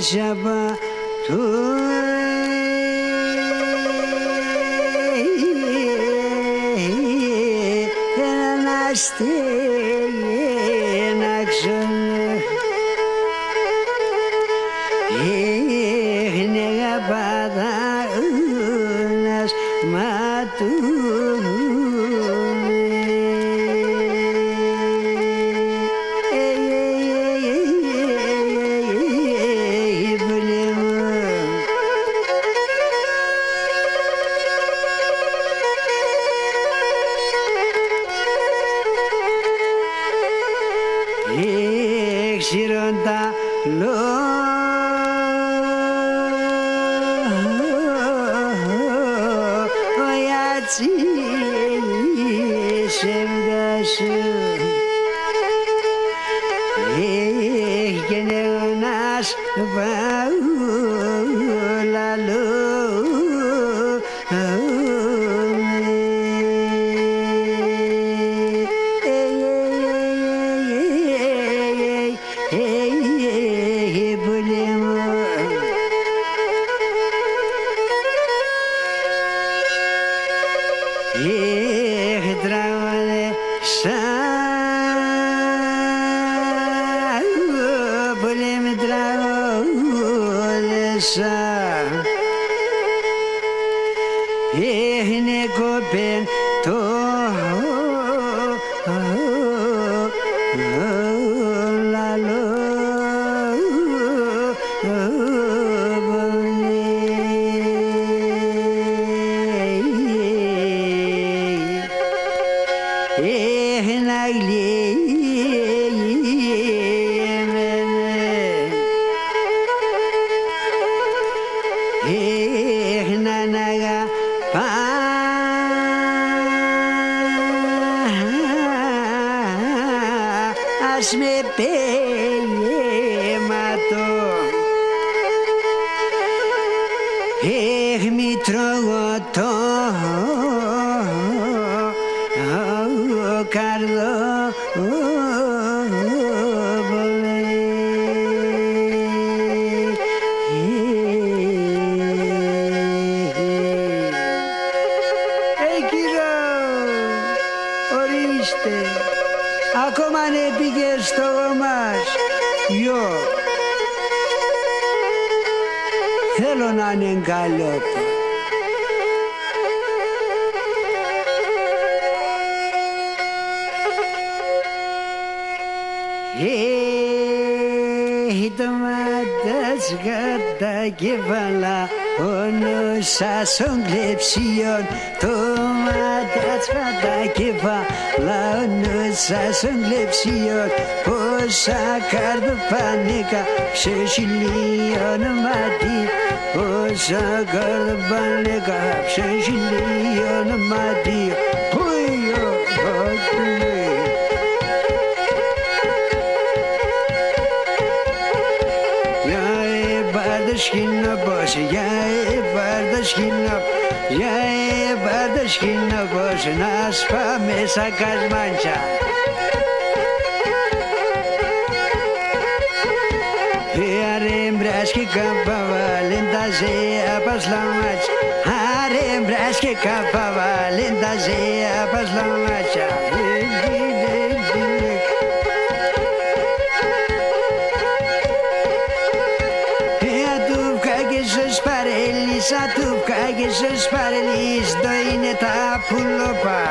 şaba tu Nastin akşam ne bada unas matu Xironda lo oyaci sevdaşı gene nas bağlalı Dragone sa Bulem dragone sa Ne kopen to la lo Nanaga pa asme pe mato mi trogoto cardo Ακόμα не πήγες στο μας, γιο. Θέλω να είναι καλό. Το μάτας κατά κεφαλά όνος σαν κλεψιόν το μάτας κατά κεφαλά όνος σαν κλεψιόν πόσα καρδοπάνικα σε χιλίον μάτι πόσα καρδοπάνικα σε χιλίον μάτι που Bardaşkina boş, yay bardaşkina, yay bardaşkina boş, naspa mesa kazmanca. Harem braski kapa valenta se apaslamac, harem braski kapa valenta se apaslamaca. Σαν του κάγεσες παρελείς, το είναι τα πουλόπα.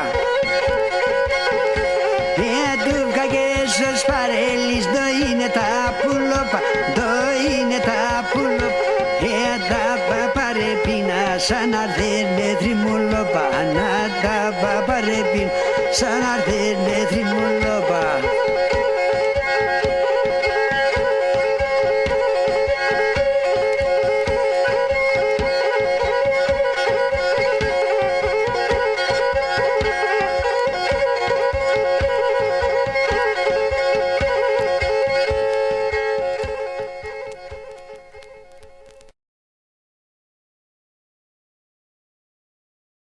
Του κάγεσες παρελείς, το είναι τα πουλόπα, το είναι τα πουλόπα. Τα παπαρεπίνα σαν αρθένε τριμουλόπα, να τα παπαρεπίνα σαν αρθένε τριμουλόπα.